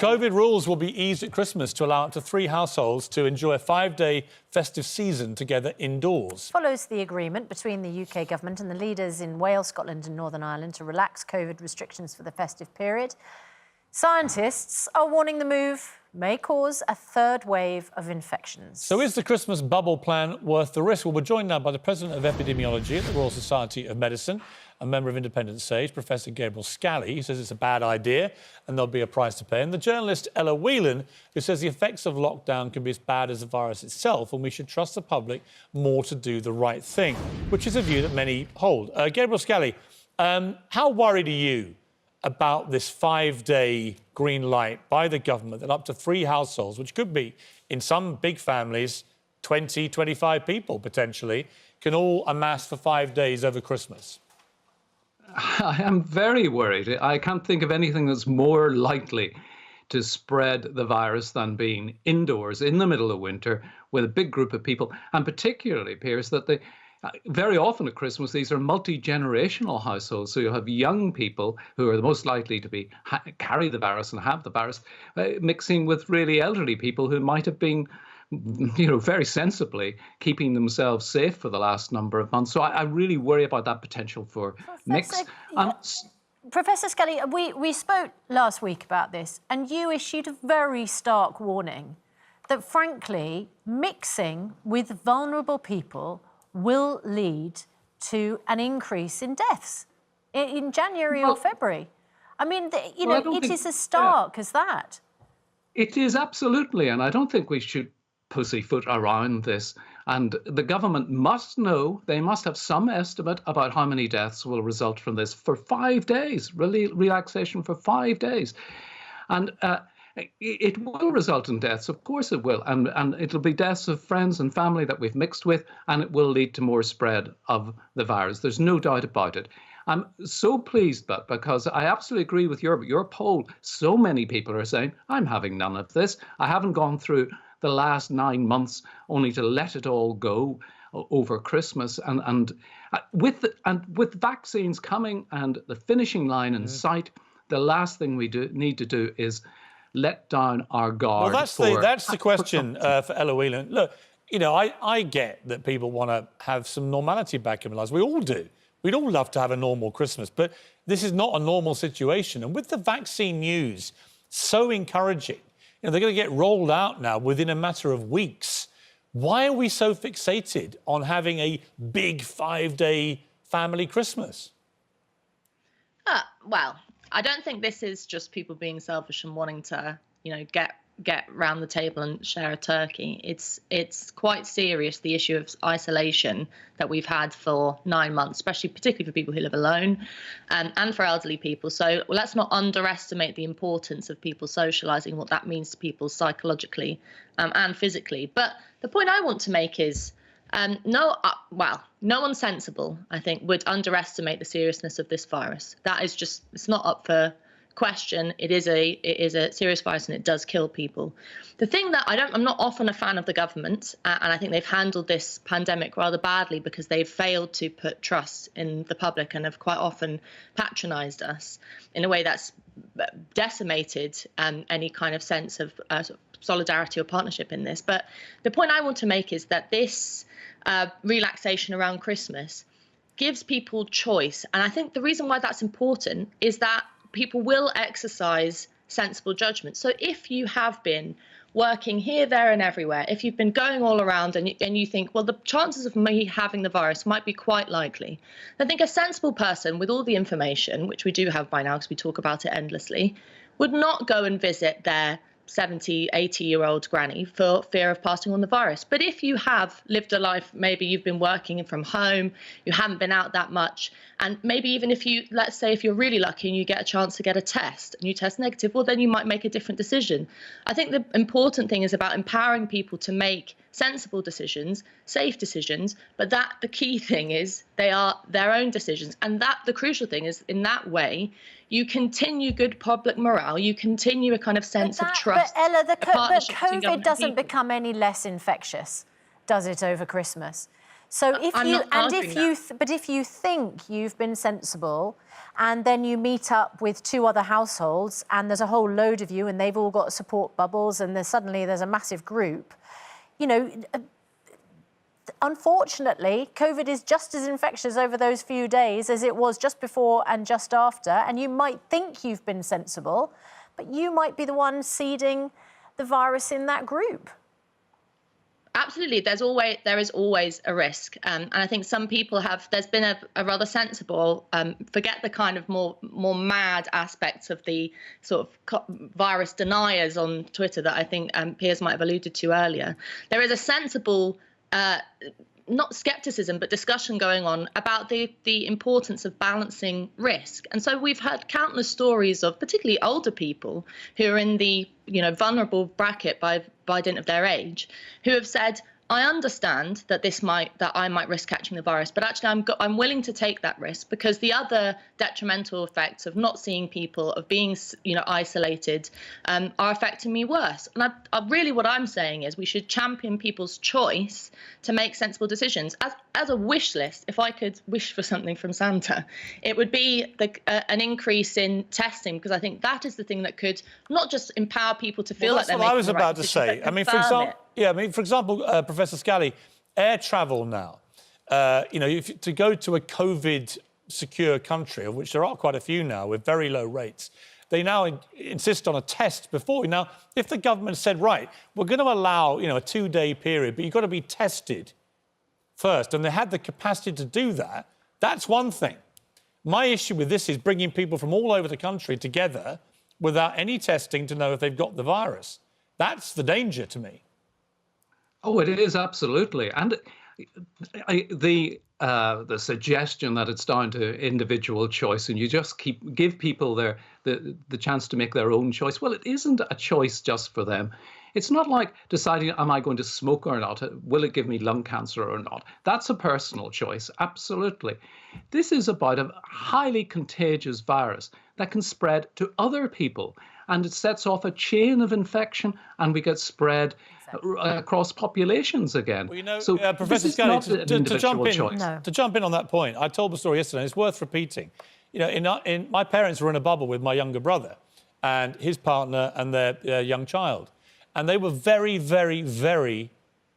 COVID rules will be eased at Christmas to allow up to 3 households to enjoy a 5-day festive season together indoors. Follows the agreement between the UK government and the leaders in Wales, Scotland and Northern Ireland to relax COVID restrictions for the festive period. Scientists are warning the move may cause a third wave of infections. So is the Christmas bubble plan worth the risk? Well, we're joined now by the President of Epidemiology at the Royal Society of Medicine, a member of Independent Sage, Professor Gabriel Scally, who says it's a bad idea and there'll be a price to pay, and the journalist Ella Whelan, who says the effects of lockdown can be as bad as the virus itself and we should trust the public more to do the right thing, which is a view that many hold. Gabriel Scally, how worried are you about this 5-day green light by the government that up to 3 households, which could be, in some big families, 20, 25 people potentially, can all amass for 5 days over Christmas? I am very worried. I can't think of anything that's more likely to spread the virus than being indoors in the middle of winter with a big group of people, and particularly, Piers, that very often at Christmas, these are multi-generational households. So you have young people who are the most likely to carry the virus and have the virus, mixing with really elderly people who might have been, very sensibly keeping themselves safe for the last number of months. So I really worry about that potential for mix. Professor Scally, we spoke last week about this, and you issued a very stark warning that, frankly, mixing with vulnerable people will lead to an increase in deaths in January or February. I mean, it is as stark as that. It is, absolutely, and I don't think we should pussyfoot around this. And the government must know, they must have some estimate about how many deaths will result from this for 5 days, relaxation for 5 days. And it will result in deaths, of course it will, and it'll be deaths of friends and family that we've mixed with, and it will lead to more spread of the virus. There's no doubt about it. I'm so pleased that, because I absolutely agree with your poll. So many people are saying, I'm having none of this. I haven't gone through the last 9 months only to let it all go over Christmas. And with vaccines coming and the finishing line in sight, the last thing we need to do is let down our guard. Well, that's the question for Ella Whelan. Look, I get that people want to have some normality back in their lives. We all do. We'd all love to have a normal Christmas, but this is not a normal situation. And with the vaccine news so encouraging, they're going to get rolled out now within a matter of weeks. Why are we so fixated on having a big 5-day family Christmas? Well, I don't think this is just people being selfish and wanting to, get round the table and share a turkey. It's quite serious, the issue of isolation that we've had for 9 months, particularly for people who live alone, and for elderly people. So let's not underestimate the importance of people socialising, what that means to people psychologically and physically. But the point I want to make is, no one sensible, I think, would underestimate the seriousness of this virus. That is just, it's not up for question. It is a serious virus and it does kill people. The thing that I'm not often a fan of the government, and I think they've handled this pandemic rather badly because they've failed to put trust in the public and have quite often patronised us in a way that's decimated any kind of sense of solidarity or partnership in this. But the point I want to make is that this relaxation around Christmas gives people choice. And I think the reason why that's important is that people will exercise sensible judgment. So if you have been working here, there and everywhere, if you've been going all around and you think, well, the chances of me having the virus might be quite likely, I think a sensible person with all the information, which we do have by now because we talk about it endlessly, would not go and visit their 70, 80-year-old granny for fear of passing on the virus. But if you have lived a life, maybe you've been working from home, you haven't been out that much, and maybe even if you, let's say if you're really lucky and you get a chance to get a test and you test negative, well, then you might make a different decision. I think the important thing is about empowering people to make sensible decisions, safe decisions, but that the key thing is they are their own decisions. And that the crucial thing is, in that way, you continue good public morale, you continue a kind of sense of trust. But Ella, but COVID doesn't become any less infectious, does it, over Christmas? So if I'm you not and arguing if you that. but if you think you've been sensible, and then you meet up with 2 other households, and there's a whole load of you, and they've all got support bubbles, and there's a massive group, you know. Unfortunately, COVID is just as infectious over those few days as it was just before and just after. And you might think you've been sensible, but you might be the one seeding the virus in that group. Absolutely, there is always a risk, and I think some people have. There's been a rather sensible, forget the kind of more mad aspects of the sort of virus deniers on Twitter that I think Piers might have alluded to earlier. There is a sensible, not skepticism, but discussion going on about the importance of balancing risk. And so we've had countless stories of particularly older people who are in the vulnerable bracket by dint of their age, who have said, I understand that I might risk catching the virus, but actually I'm willing to take that risk because the other detrimental effects of not seeing people, of being isolated, are affecting me worse. And really what I'm saying is we should champion people's choice to make sensible decisions. As a wish list, if I could wish for something from Santa, it would be an increase in testing, because I think that is the thing that could not just empower people to feel like they're making the right decision, but confirm it. For example, Professor Scally, air travel now, to go to a COVID-secure country, of which there are quite a few now with very low rates, they now insist on a test before. Now, if the government said, right, we're going to allow, a 2-day period, but you've got to be tested first, and they had the capacity to do that, that's one thing. My issue with this is bringing people from all over the country together without any testing to know if they've got the virus. That's the danger to me. Oh, it is, absolutely. And the suggestion that it's down to individual choice and you just give people the chance to make their own choice. Well, it isn't a choice just for them. It's not like deciding, am I going to smoke or not? Will it give me lung cancer or not? That's a personal choice, absolutely. This is about a highly contagious virus that can spread to other people. And it sets off a chain of infection, and we get spread across populations again. Well, so Professor Scally, to jump in on that point, I told the story yesterday, and it's worth repeating. My parents were in a bubble with my younger brother and his partner and their young child. And they were very, very, very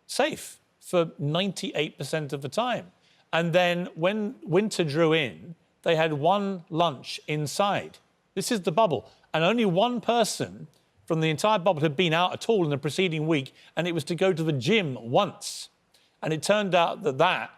safe for 98% of the time. And then when winter drew in, they had one lunch inside. This is the bubble. And only one person from the entire bubble had been out at all in the preceding week, and it was to go to the gym once. And it turned out that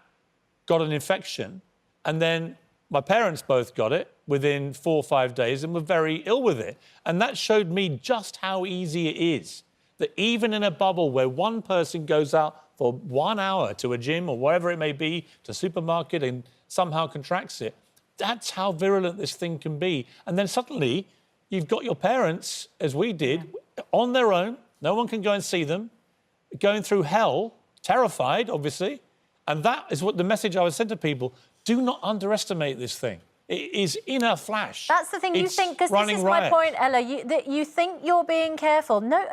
got an infection, and then my parents both got it within 4 or 5 days and were very ill with it. And that showed me just how easy it is, that even in a bubble where one person goes out for 1 hour to a gym or wherever it may be, to a supermarket, and somehow contracts it, that's how virulent this thing can be. And then suddenly you've got your parents, as we did, on their own. No one can go and see them, going through hell, terrified, obviously. And that is what the message I would send to people. Do not underestimate this thing. It is in a flash. That's the thing you think, because this is my point, Ella. You think you're being careful. No,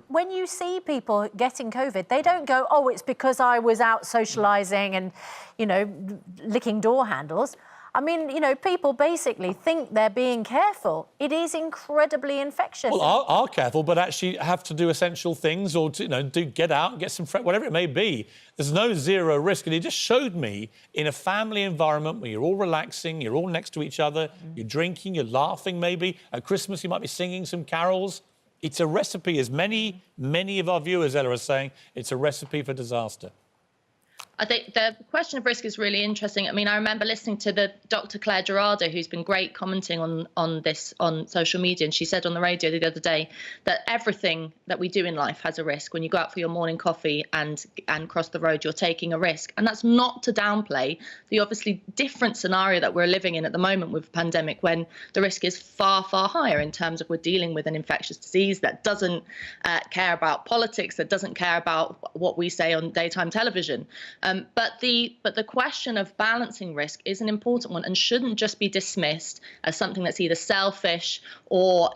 when you see people getting COVID, they don't go, oh, it's because I was out socialising and, licking door handles. I mean, people basically think they're being careful. It is incredibly infectious. Well, are careful, but actually have to do essential things or to, get out and get some fresh, whatever it may be. There's no zero risk. And it just showed me in a family environment where you're all relaxing, you're all next to each other, you're drinking, you're laughing maybe. At Christmas, you might be singing some carols. It's a recipe, as many of our viewers, Ella, are saying, it's a recipe for disaster. I think the question of risk is really interesting. I mean, I remember listening to the Dr. Claire Gerardo, who's been great commenting on this on social media, and she said on the radio the other day that everything that we do in life has a risk. When you go out for your morning coffee and cross the road, you're taking a risk. And that's not to downplay the obviously different scenario that we're living in at the moment with the pandemic, when the risk is far, far higher in terms of we're dealing with an infectious disease that doesn't care about politics, that doesn't care about what we say on daytime television. But the question of balancing risk is an important one and shouldn't just be dismissed as something that's either selfish or,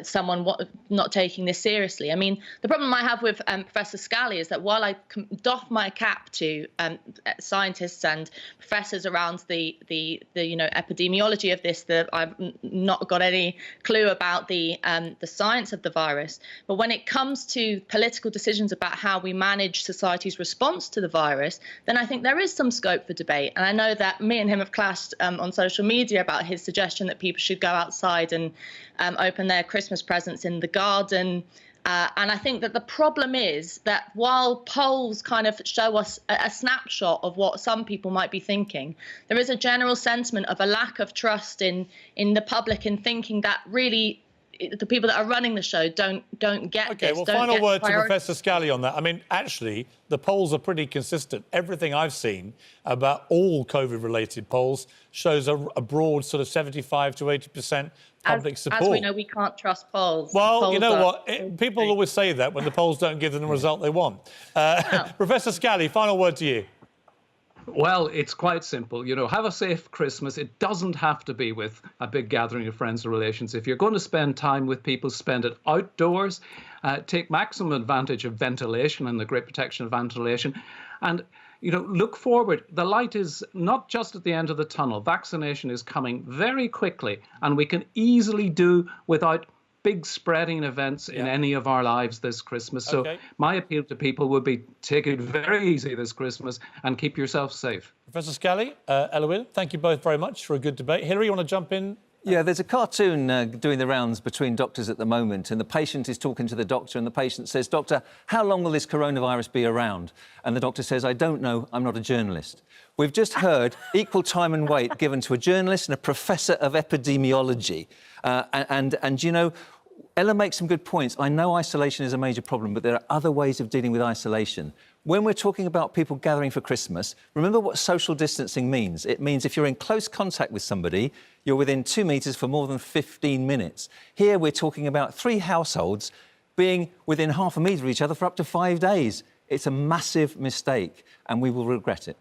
someone not taking this seriously. I mean, the problem I have with Professor Scally is that while I doff my cap to scientists and professors around the epidemiology of this, I've not got any clue about the science of the virus. But when it comes to political decisions about how we manage society's response to the virus, then I think there is some scope for debate. And I know that me and him have clashed on social media about his suggestion that people should go outside and open their Christmas presents in the garden. And I think that the problem is that while polls kind of show us a snapshot of what some people might be thinking, there is a general sentiment of a lack of trust in the public in thinking that really the people that are running the show don't get OK, this. well, final word to Professor Scally on that. I mean, actually, the polls are pretty consistent. Everything I've seen about all COVID-related polls shows a broad sort of 75 to 80% public support. As we know, we can't trust polls. Well, polls you know what? People always say that when the polls don't give them the result they want. Professor Scally, final word to you. Well, it's quite simple. Have a safe Christmas. It doesn't have to be with a big gathering of friends or relations. If you're going to spend time with people, spend it outdoors. Take maximum advantage of ventilation and the great protection of ventilation. And, look forward. The light is not just at the end of the tunnel. Vaccination is coming very quickly, and we can easily do without big spreading events in any of our lives this Christmas. So my appeal to people would be take it very easy this Christmas and keep yourself safe. Professor Scally, Eloise, thank you both very much for a good debate. Hilary, you want to jump in? Yeah, there's a cartoon doing the rounds between doctors at the moment, and the patient is talking to the doctor, and the patient says, "Doctor, how long will this coronavirus be around?" And the doctor says, "I don't know, I'm not a journalist." We've just heard equal time and weight given to a journalist and a professor of epidemiology. Ella makes some good points. I know isolation is a major problem, but there are other ways of dealing with isolation. When we're talking about people gathering for Christmas, remember what social distancing means. It means if you're in close contact with somebody, you're within 2 metres for more than 15 minutes. Here we're talking about 3 households being within half a metre of each other for up to 5 days. It's a massive mistake, and we will regret it.